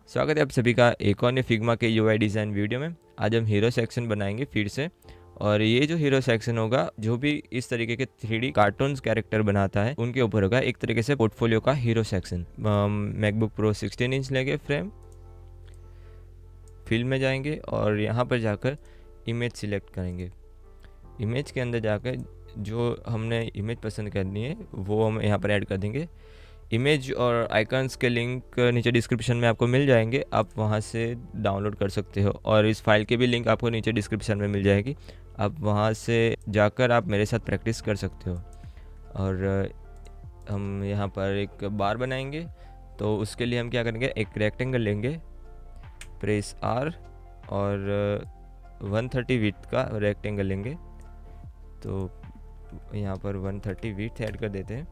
स्वागत है आप सभी का एक और नए फिग्मा के यूआई डिज़ाइन वीडियो में। आज हम हीरो सेक्शन बनाएंगे फिर से। और ये जो हीरो सेक्शन होगा, जो भी इस तरीके के 3D कार्टून्स कैरेक्टर बनाता है उनके ऊपर होगा एक तरीके से पोर्टफोलियो का hero section. MacBook pro 16 inch लेंगे, फ्रेम फिल में जाएंगे और यहाँ पर जाकर इमेज सिलेक्ट करेंगे। इमेज के अंदर जाकर जो हमने इमेज पसंद करनी है वो हम यहाँ पर ऐड कर देंगे। इमेज और आइकन्स के लिंक नीचे डिस्क्रिप्शन में आपको मिल जाएंगे, आप वहाँ से डाउनलोड कर सकते हो। और इस फाइल की भी लिंक आपको नीचे डिस्क्रिप्शन में मिल जाएगी, आप वहाँ से जाकर आप मेरे साथ प्रैक्टिस कर सकते हो। और हम यहाँ पर एक बार बनाएंगे, तो उसके लिए हम क्या करेंगे, एक रेक्टेंगल लेंगे, प्रेस आर और 130 विड्थ का रेक्टेंगल लेंगे। तो यहाँ पर 130 विड्थ ऐड कर देते हैं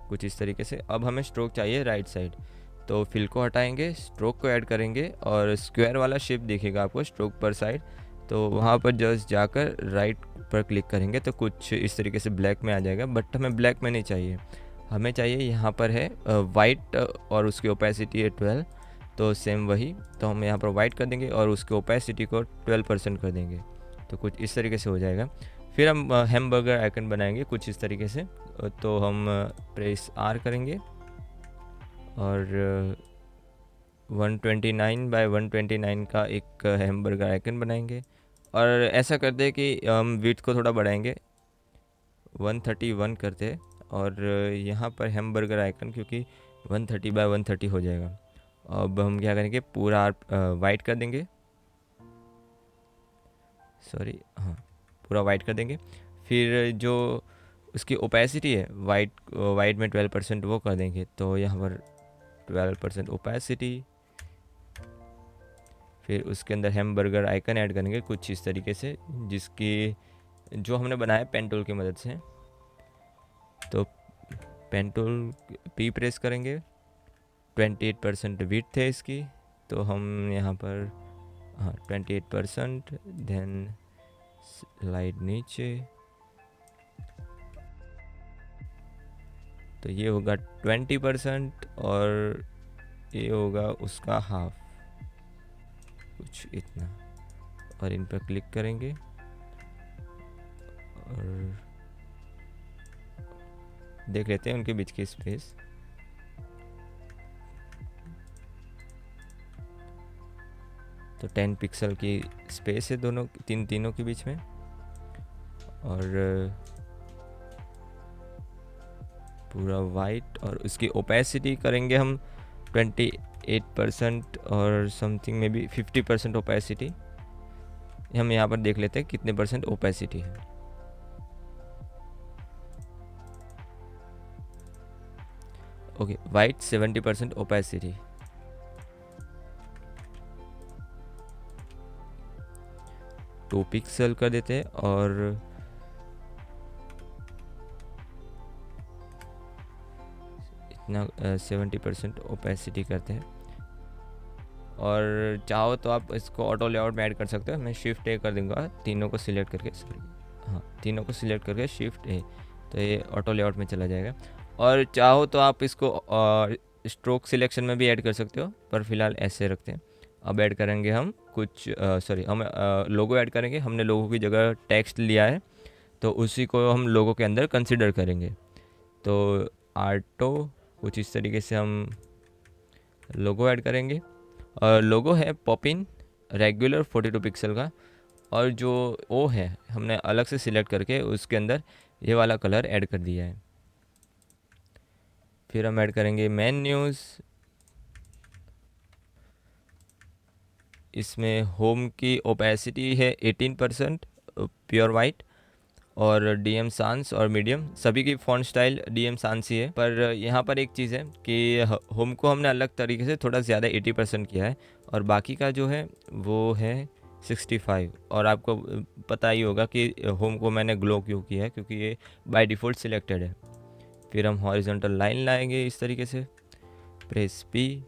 कुछ इस तरीके से। अब हमें स्ट्रोक चाहिए राइट साइड, तो फिल को हटाएंगे, स्ट्रोक को ऐड करेंगे और स्क्वायर वाला शेप दिखेगा आपको स्ट्रोक पर साइड, तो वहाँ पर जस्ट जाकर राइट पर क्लिक करेंगे तो कुछ इस तरीके से ब्लैक में आ जाएगा। बट हमें ब्लैक में नहीं चाहिए, हमें चाहिए यहाँ पर है वाइट और उसकी ओपेसिटी है 12, तो सेम वही। तो हम यहाँ पर वाइट कर देंगे और उसकी ओपेसिटी को 12% कर देंगे, तो कुछ इस तरीके से हो जाएगा। फिर हम हैमबर्गर आइकन बनाएंगे कुछ इस तरीके से। तो हम प्रेस आर करेंगे और 129 बाय 129 का एक हैमबर्गर आइकन बनाएंगे। और ऐसा करते हैं कि हम विड्थ को थोड़ा बढ़ाएंगे, 131 करते हैं। और यहाँ पर हैमबर्गर आइकन क्योंकि 130 बाय 130 हो जाएगा। अब हम क्या करेंगे, पूरा वाइट कर देंगे, सॉरी हाँ, पूरा वाइट कर देंगे। फिर जो उसकी ओपेसिटी है वाइट में 12% वो कर देंगे, तो यहाँ पर 12% ओपेसिटी। फिर उसके अंदर हैमबर्गर आइकन ऐड करेंगे कुछ इस तरीके से, जिसकी जो हमने बनाया पेन टूल की मदद से। तो पेन टूल पी प्रेस करेंगे, 28% विड्थ है इसकी, तो हम यहाँ पर हाँ 28%, देन स्लाइड नीचे, तो ये होगा 20% और ये होगा उसका हाफ, कुछ इतना। और इन पर क्लिक करेंगे और देख लेते हैं उनके बीच की स्पेस। तो 10 पिक्सल की स्पेस है दोनों तीनों के बीच में। और पूरा वाइट और उसकी ओपेसिटी करेंगे हम 28% और समथिंग में भी 50% ओपेसिटी। हम यहाँ पर देख लेते हैं कितने परसेंट ओपेसिटी है। Okay, white 70% opacity. To pixel कर देते हैं और इतना 70% ओपेसिटी करते हैं। और चाहो तो आप इसको ऑटो लेआउट में ऐड कर सकते हो। मैं शिफ्ट ए कर दूंगा, तीनों को सिलेक्ट करके, सॉरी हाँ तीनों को सिलेक्ट करके शिफ्ट ए, तो ये ऑटो लेआउट में चला जाएगा। और चाहो तो आप इसको स्ट्रोक सिलेक्शन में भी ऐड कर सकते हो, पर फिलहाल ऐसे रखते हैं। अब ऐड करेंगे हम कुछ सॉरी हम लोगो ऐड करेंगे। हमने लोगो की जगह टेक्स्ट लिया है, तो उसी को हम लोगो के अंदर कंसिडर करेंगे। तो आर्टो कुछ इस तरीके से हम लोगो ऐड करेंगे। और लोगो है पॉपिन रेगुलर 42 पिक्सल का, और जो ओ है हमने अलग से सिलेक्ट करके उसके अंदर ये वाला कलर ऐड कर दिया है। फिर हम ऐड करेंगे मेन न्यूज़। इसमें होम की ओपेसिटी है 18% प्योर वाइट, और डीएम सांस और मीडियम, सभी की फ़ॉन्ट स्टाइल डीएम सांस ही है। पर यहाँ पर एक चीज़ है कि होम को हमने अलग तरीके से थोड़ा ज़्यादा 80% किया है, और बाकी का जो है वो है 65। और आपको पता ही होगा कि होम को मैंने ग्लो क्यों किया है, क्योंकि ये बाय डिफ़ॉल्ट सिलेक्टेड है। फिर हम हॉरिजॉन्टल लाइन लाएंगे इस तरीके से, press P,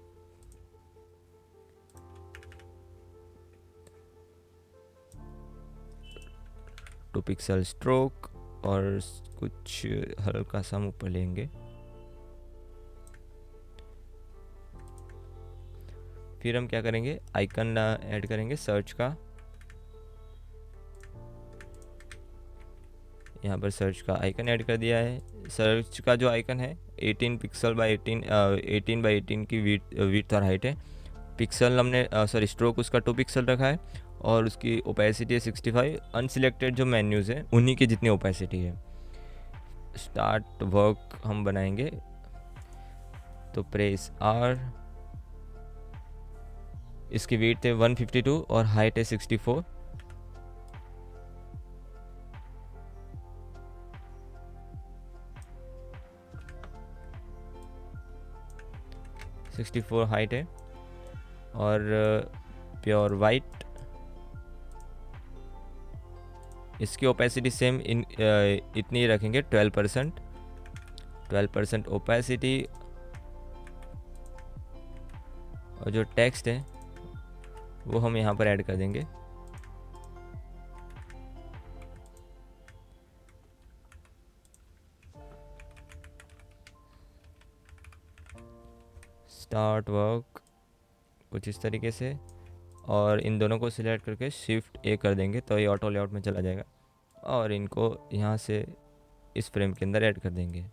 to pixel stroke और कुछ हल्का सा हम ऊपर लेंगे। फिर हम क्या करेंगे, आइकन ऐड करेंगे सर्च का। यहाँ पर सर्च का आइकन ऐड कर दिया है। सर्च का जो आइकन है 18 पिक्सल बाई 18 की विड्थ और हाइट है। पिक्सल हमने स्ट्रोक उसका 2 पिक्सल रखा है और उसकी ओपेसिटी है 65। अनसिलेक्टेड जो मेन्यूज़ हैं उन्हीं की जितनी ओपेसिटी है। स्टार्ट वर्क हम बनाएंगे तो प्रेस आर। इसकी विड्थ है 152 और हाइट है 64। हाइट है और प्योर वाइट। इसकी ओपेसिटी सेम इतनी ही रखेंगे 12% ओपेसिटी। और जो टेक्स्ट है वो हम यहाँ पर ऐड कर देंगे। स्टार्ट वर्क कुछ इस तरीके से, और इन दोनों को सिलेक्ट करके शिफ्ट ए कर देंगे तो ये ऑटो लेआउट में चला जाएगा। और इनको यहाँ से इस फ्रेम के अंदर ऐड कर देंगे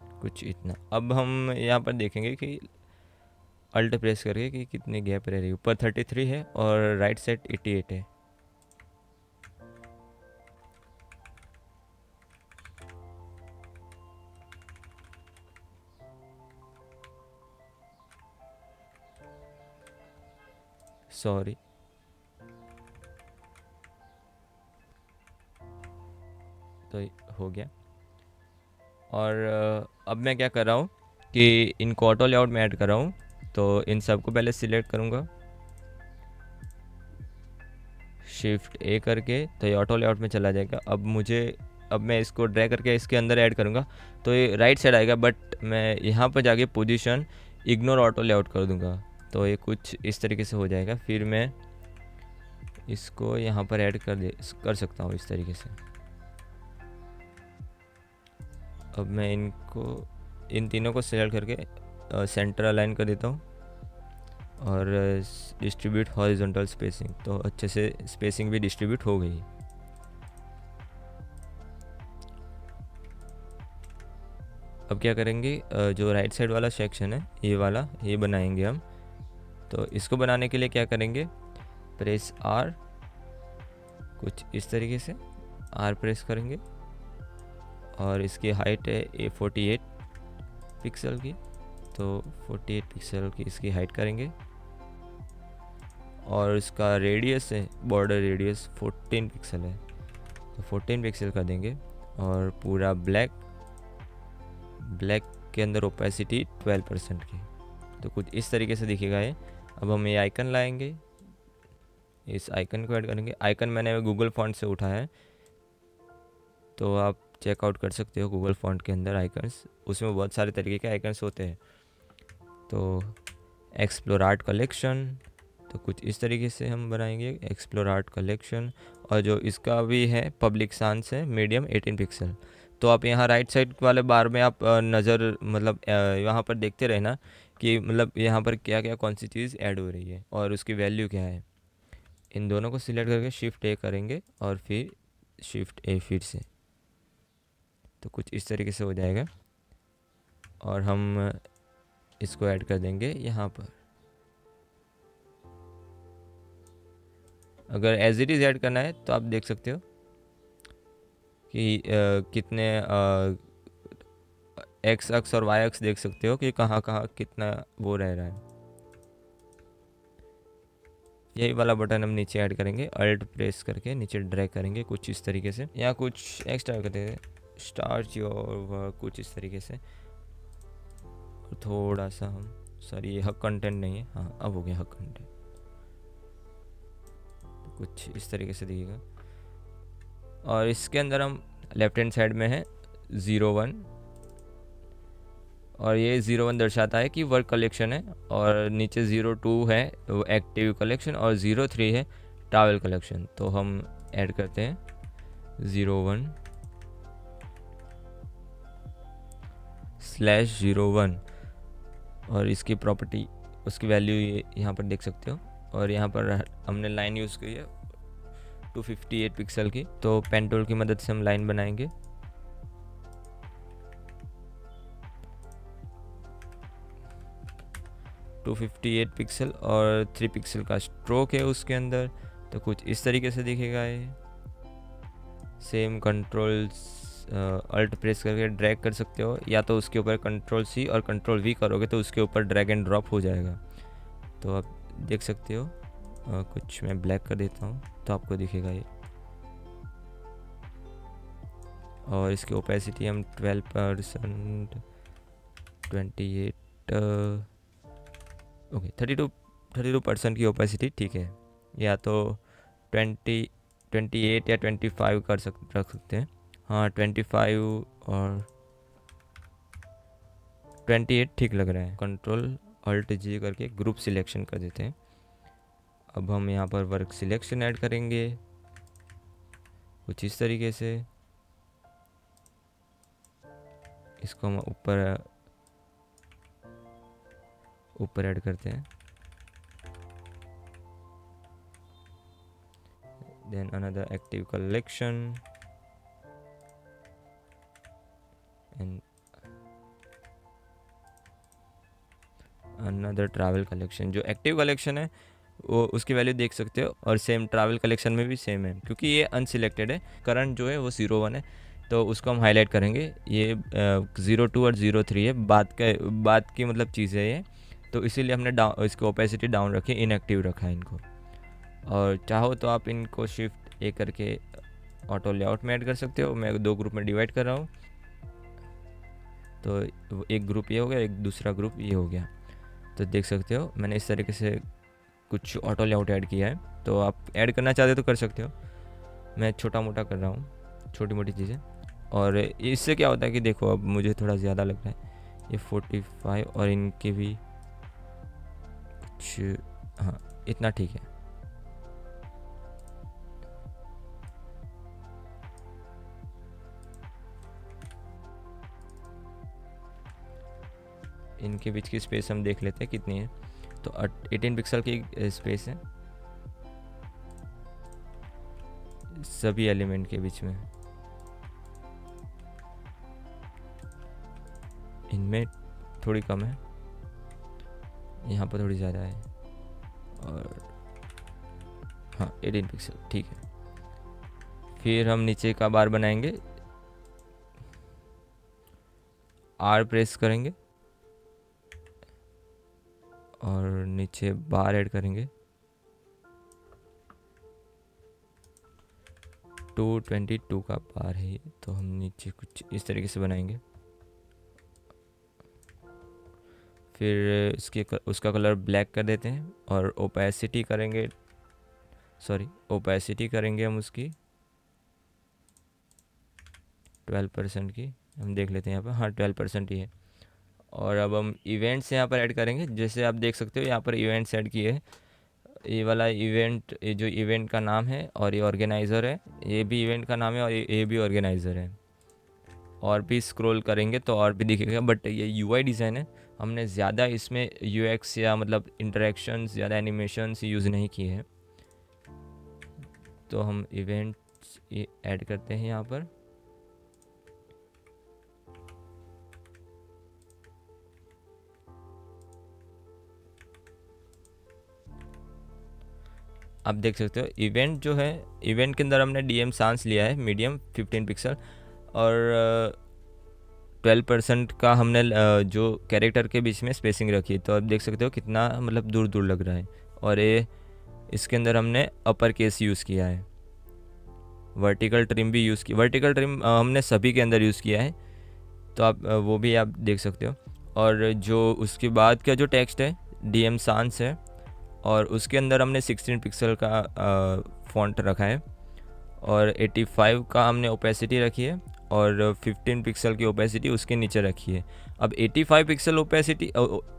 कुछ इतना। अब हम यहाँ पर देखेंगे कि अल्ट प्रेस करके कि कितनी गैप रह रही है। ऊपर 33 है और राइट साइड 88 है। सॉरी, तो हो गया। और अब मैं क्या कर रहा हूँ कि इनको ऑटो लेआउट में ऐड कर रहा हूँ। तो इन सबको पहले सिलेक्ट करूँगा शिफ्ट ए करके, तो ये ऑटो लेआउट में चला जाएगा। अब मैं इसको ड्रैग करके इसके अंदर ऐड करूँगा तो ये राइट साइड आएगा, बट मैं यहाँ पर जाके पोजीशन इग्नोर ऑटो लेआउट कर दूँगा तो ये कुछ इस तरीके से हो जाएगा। फिर मैं इसको यहाँ पर ऐड कर सकता हूँ इस तरीके से। अब मैं इन तीनों को सेलेक्ट करके सेंटर अलाइन कर देता हूँ और डिस्ट्रीब्यूट हॉरिजॉन्टल स्पेसिंग, तो अच्छे से स्पेसिंग भी डिस्ट्रीब्यूट हो गई। अब क्या करेंगे, जो राइट साइड वाला सेक्शन है ये बनाएंगे हम। तो इसको बनाने के लिए क्या करेंगे, प्रेस आर, कुछ इस तरीके से आर प्रेस करेंगे और इसकी हाइट है 48 पिक्सल की, तो 48 पिक्सल की इसकी हाइट करेंगे। और इसका रेडियस है, बॉर्डर रेडियस 14 पिक्सल है तो 14 पिक्सल कर देंगे। और पूरा ब्लैक के अंदर ओपेसिटी 12% की, तो कुछ इस तरीके से दिखेगा ये। अब हम ये आइकन लाएंगे, इस आइकन को ऐड करेंगे। आइकन मैंने गूगल फॉन्ट से उठाया है तो आप चेकआउट कर सकते हो गूगल फॉन्ट के अंदर आइकन्स, उसमें बहुत सारे तरीके के आइकन्स होते हैं। तो एक्सप्लोर आर्ट कलेक्शन, तो कुछ इस तरीके से हम बनाएंगे एक्सप्लोर आर्ट कलेक्शन। और जो इसका भी है पब्लिक सांस है मीडियम 18 पिक्सल। तो आप यहाँ राइट साइड वाले बार में आप नज़र मतलब यहाँ पर देखते रहना कि मतलब यहाँ पर क्या क्या कौन सी चीज़ ऐड हो रही है और उसकी वैल्यू क्या है। इन दोनों को सिलेक्ट करके शिफ्ट ए करेंगे और फिर शिफ्ट ए फिर से, तो कुछ इस तरीके से हो जाएगा। और हम इसको ऐड कर देंगे यहाँ पर। अगर एज इट इज़ ऐड करना है तो आप देख सकते हो कि कितने एक्स अक्स और वाई अक्स देख सकते हो कि कहाँ कहाँ कितना वो रह रहा है। यही वाला बटन हम नीचे ऐड करेंगे, अल्ट प्रेस करके नीचे ड्रैग करेंगे कुछ इस तरीके से। यहाँ कुछ एक्स्ट्रा करते हैं, स्टार्ट योर वर्क कुछ इस तरीके से। और थोड़ा सा हम सॉरी ये हक कंटेंट नहीं है, हाँ अब हो गया हक कंटेंट, तो कुछ इस तरीके से दिखेगा। और इसके अंदर हम लेफ्ट हैंड साइड में है 01, और ये 01 दर्शाता है कि वर्क कलेक्शन है। और नीचे 02 है वो एक्टिव कलेक्शन और 03 है टावल कलेक्शन। तो हम ऐड करते हैं 01/01। और इसकी प्रॉपर्टी, उसकी वैल्यू ये यहाँ पर देख सकते हो। और यहाँ पर हमने लाइन यूज़ की है 258 पिक्सल की, तो पेन टूल की मदद से हम लाइन बनाएंगे। टू 258 पिक्सल और 3 पिक्सल का स्ट्रोक है उसके अंदर, तो कुछ इस तरीके से दिखेगा ये। सेम कंट्रोल अल्ट प्रेस करके ड्रैग कर सकते हो, या तो उसके ऊपर कंट्रोल सी और कंट्रोल वी करोगे तो उसके ऊपर ड्रैग एंड ड्रॉप हो जाएगा। तो आप देख सकते हो। कुछ मैं ब्लैक कर देता हूँ तो आपको दिखेगा ये। और इसकी ओपेसिटी हम 12%, 28, ओके 32% की ओपेसिटी ठीक है। या तो 28 या 25 रख सकते हैं। हाँ 25 और 28 ठीक लग रहा है। कंट्रोल अल्ट जी करके ग्रुप सिलेक्शन कर देते हैं। अब हम यहाँ पर वर्क सिलेक्शन ऐड करेंगे कुछ इस तरीके से। इसको हम ऊपर ऐड करते हैं। Then another active collection and another travel collection. जो एक्टिव कलेक्शन है वो उसकी वैल्यू देख सकते हो, और सेम ट्रैवल कलेक्शन में भी सेम है, क्योंकि ये अनसिलेक्टेड है। करंट जो है वो 01 है, तो उसको हम हाईलाइट करेंगे। ये 02 और 03 है, बात की मतलब चीज़ है ये, तो इसीलिए हमने इसकी ओपेसिटी डाउन रखी, इनएक्टिव रखा है इनको। और चाहो तो आप इनको शिफ्ट ए करके ऑटो लेआउट में ऐड कर सकते हो। मैं 2 ग्रुप में डिवाइड कर रहा हूँ, तो एक ग्रुप ये हो गया, एक दूसरा ग्रुप ये हो गया। तो देख सकते हो मैंने इस तरीके से कुछ ऑटो लेआउट ऐड किया है। तो आप ऐड करना चाहते हो तो कर सकते हो, मैं छोटा मोटा कर रहा हूँ, छोटी मोटी चीज़ें। और इससे क्या होता है कि देखो अब मुझे थोड़ा ज़्यादा लग रहा है ये 45, और इनके भी कुछ, हाँ इतना ठीक है। इनके बीच की स्पेस हम देख लेते हैं कितनी है। तो 18 पिक्सल की स्पेस है सभी एलिमेंट के बीच में। इनमें थोड़ी कम है, यहाँ पर थोड़ी ज़्यादा है, और हाँ 18 पिक्सल ठीक है। फिर हम नीचे का बार बनाएंगे, आर प्रेस करेंगे और नीचे बार ऐड करेंगे। 222 का बार है ये, तो हम नीचे कुछ इस तरीके से बनाएंगे। फिर उसका कलर ब्लैक कर देते हैं, और ओपेसिटी करेंगे हम उसकी 12% की। हम देख लेते हैं यहाँ पर, हाँ 12% ही है। और अब हम इवेंट्स यहाँ पर ऐड करेंगे। जैसे आप देख सकते हो यहाँ पर इवेंट्स ऐड किए हैं। ये वाला इवेंट, ये जो इवेंट का नाम है, और ये ऑर्गेनाइज़र है, ये भी इवेंट का नाम है, और ये भी ऑर्गेनाइज़र है। और भी स्क्रॉल करेंगे तो और भी दिखेगा, बट ये यूआई डिज़ाइन है, हमने ज़्यादा इसमें यूएक्स या मतलब इंटरेक्शंस, ज़्यादा एनिमेशंस यूज़ नहीं किए हैं। तो हम इवेंट्स ऐड करते हैं यहाँ पर। आप देख सकते हो इवेंट जो है, इवेंट के अंदर हमने डीएम सांस लिया है मीडियम 15 पिक्सल, और 12% का हमने जो कैरेक्टर के बीच में स्पेसिंग रखी है। तो आप देख सकते हो कितना मतलब दूर दूर लग रहा है। और ये इसके अंदर हमने अपर केस यूज़ किया है, वर्टिकल ट्रिम भी यूज़ की, वर्टिकल ट्रिम हमने सभी के अंदर यूज़ किया है, तो आप वो भी आप देख सकते हो। और जो उसके बाद का जो टेक्स्ट है डीएम सांस है, और उसके अंदर हमने 16 पिक्सल का फॉन्ट रखा है, और 85 का हमने ओपेसिटी रखी है, और 15 पिक्सल की ओपेसिटी उसके नीचे रखी है। अब 85 पिक्सल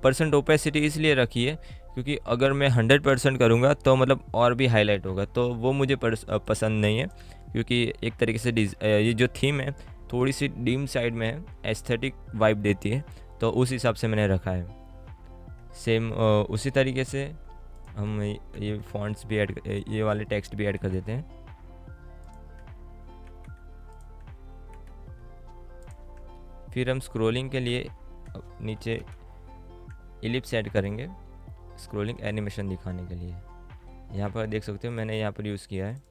परसेंट ओपेसिटी इसलिए रखी है क्योंकि अगर मैं 100% करूँगा तो मतलब और भी हाईलाइट होगा, तो वो मुझे पसंद नहीं है, क्योंकि एक तरीके से ये जो थीम है थोड़ी सी डीम साइड में है, एस्थेटिक वाइब देती है, तो उस हिसाब से मैंने रखा है। सेम उसी तरीके से हम ये फॉन्ट्स भी ऐड, ये वाले टेक्स्ट भी ऐड कर देते हैं। फिर हम स्क्रॉलिंग के लिए नीचे इलिप्स ऐड करेंगे, स्क्रॉलिंग एनिमेशन दिखाने के लिए। यहाँ पर देख सकते हो मैंने यहाँ पर यूज़ किया है।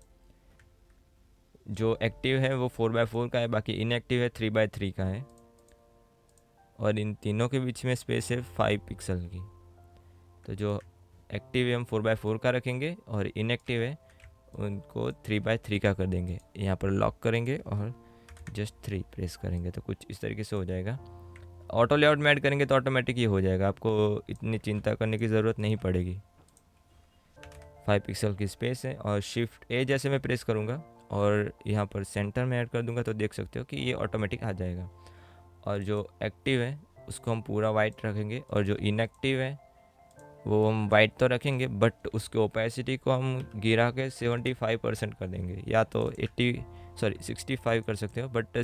जो एक्टिव है वो 4x4 का है, बाकी इनएक्टिव है 3x3 का है, और इन तीनों के बीच में स्पेस है 5 पिक्सल की। तो जो एक्टिव है हम 4x4 का रखेंगे, और इनएक्टिव है उनको 3x3 का कर देंगे। यहाँ पर लॉक करेंगे और जस्ट 3 प्रेस करेंगे तो कुछ इस तरीके से हो जाएगा। ऑटो लेआउट में ऐड करेंगे तो ऑटोमेटिक ये हो जाएगा, आपको इतनी चिंता करने की ज़रूरत नहीं पड़ेगी। 5 पिक्सल की स्पेस है, और शिफ्ट ए जैसे मैं प्रेस करूँगा और यहाँ पर सेंटर में ऐड कर दूँगा तो देख सकते हो कि ये ऑटोमेटिक आ जाएगा। और जो एक्टिव है उसको हम पूरा वाइट रखेंगे, और जो इनएक्टिव है वो हम वाइट तो रखेंगे बट उसके ओपेसिटी को हम गिरा के 75% कर देंगे, या तो 65 कर सकते हो, बट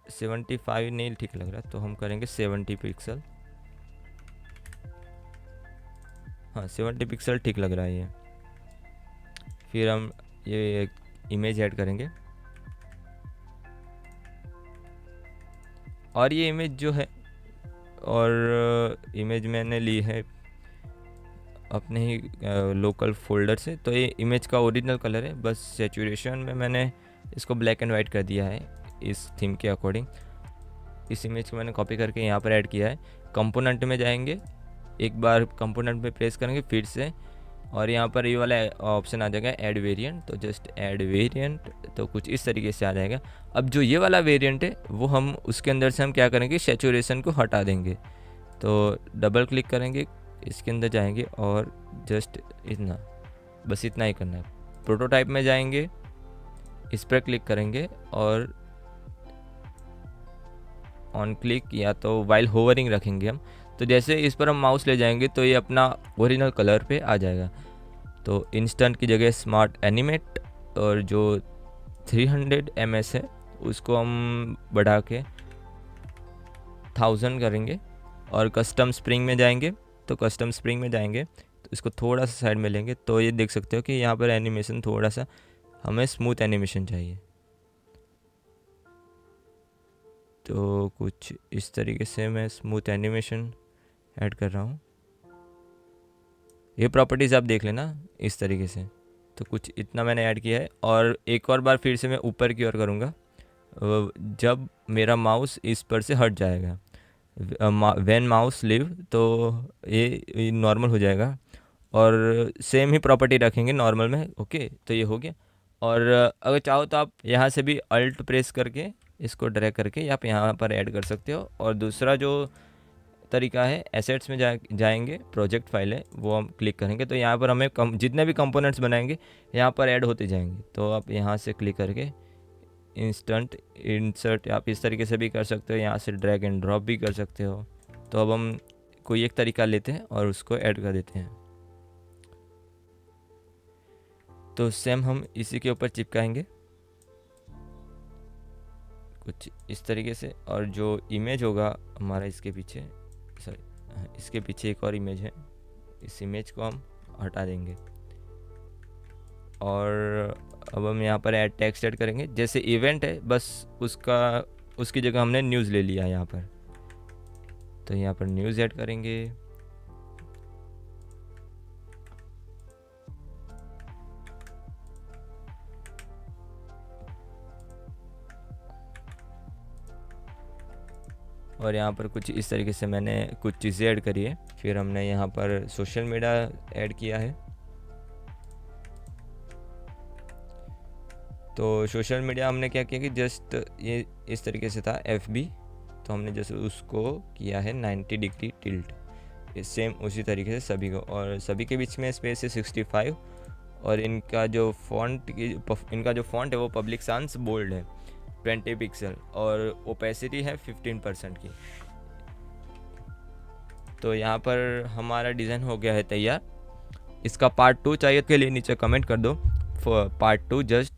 75 नहीं ठीक लग रहा, तो हम करेंगे 70 पिक्सल। हाँ 70 पिक्सल ठीक लग रहा है ये। फिर हम ये इमेज ऐड करेंगे, और ये इमेज जो है, और इमेज मैंने ली है अपने ही लोकल फोल्डर से। तो ये इमेज का ओरिजिनल कलर है, बस सैचुरेशन में मैंने इसको ब्लैक एंड वाइट कर दिया है इस थीम के अकॉर्डिंग। इस इमेज को मैंने कॉपी करके यहाँ पर ऐड किया है। कंपोनेंट में जाएंगे, एक बार कंपोनेंट में प्रेस करेंगे फिर से, और यहाँ पर ये वाला ऑप्शन आ जाएगा ऐड वेरिएंट, तो जस्ट ऐड वेरिएंट, तो कुछ इस तरीके से आ जाएगा। अब जो ये वाला वेरिएंट है वो हम उसके अंदर से हम क्या करेंगे, सैचुरेशन को हटा देंगे। तो डबल क्लिक करेंगे, इसके अंदर जाएंगे और जस्ट इतना, बस इतना ही करना है। प्रोटोटाइप में जाएंगे, इस पर क्लिक करेंगे, और ऑन क्लिक या तो वाइल होवरिंग रखेंगे हम। तो जैसे इस पर हम माउस ले जाएंगे तो ये अपना ओरिजिनल कलर पे आ जाएगा। तो इंस्टेंट की जगह स्मार्ट एनिमेट, और जो 300 ms है उसको हम बढ़ा के 1000 करेंगे। और कस्टम स्प्रिंग में जाएंगे, तो कस्टम स्प्रिंग में जाएंगे तो इसको थोड़ा सा साइड में लेंगे, तो ये देख सकते हो कि यहाँ पर एनिमेशन थोड़ा सा हमें स्मूथ एनिमेशन चाहिए। तो कुछ इस तरीके से मैं स्मूथ एनिमेशन ऐड कर रहा हूँ। ये प्रॉपर्टीज़ आप देख लेना इस तरीके से। तो कुछ इतना मैंने ऐड किया है, और एक और बार फिर से मैं ऊपर की ओर करूँगा जब मेरा माउस इस पर से हट जाएगा। व्हेन माउस लीव, तो ये नॉर्मल हो जाएगा, और सेम ही प्रॉपर्टी रखेंगे नॉर्मल में। ओके, तो ये हो गया। और अगर चाहो तो आप यहाँ से भी अल्ट प्रेस करके इसको ड्रैग करके आप यहाँ पर ऐड कर सकते हो। और दूसरा जो तरीका है, एसेट्स में जाएंगे, प्रोजेक्ट फाइल है वो हम क्लिक करेंगे, तो यहाँ पर हमें जितने भी कंपोनेंट्स बनाएंगे यहाँ पर ऐड होते जाएंगे। तो आप यहाँ से क्लिक करके इंस्टेंट इंसर्ट आप इस तरीके से भी कर सकते हो, यहाँ से ड्रैग एंड ड्रॉप भी कर सकते हो। तो अब हम कोई एक तरीका लेते हैं और उसको ऐड कर देते हैं। तो सेम हम इसी के ऊपर चिपकाएंगे कुछ इस तरीके से। और जो इमेज होगा हमारा इसके पीछे, सॉरी इसके पीछे एक और इमेज है, इस इमेज को हम हटा देंगे। और अब हम यहाँ पर ऐड टेक्स्ट ऐड करेंगे। जैसे इवेंट है, बस उसकी जगह हमने न्यूज़ ले लिया यहाँ पर, तो यहाँ पर न्यूज़ ऐड करेंगे। और यहाँ पर कुछ इस तरीके से मैंने कुछ चीज़ें ऐड करी है। फिर हमने यहाँ पर सोशल मीडिया ऐड किया है। तो सोशल मीडिया हमने क्या किया कि जस्ट ये इस तरीके से था FB, तो हमने जैसे उसको किया है 90 डिग्री टिल्ट, सेम उसी तरीके से सभी को। और सभी के बीच में स्पेस है 65, और इनका जो फॉन्ट है वो पब्लिक सांस बोल्ड है 20 पिक्सल, और ओपेसिटी है 15% की। तो यहाँ पर हमारा डिज़ाइन हो गया है तैयार। इसका पार्ट 2 चाहिए के लिए नीचे कमेंट कर दो, पार्ट 2 जस्ट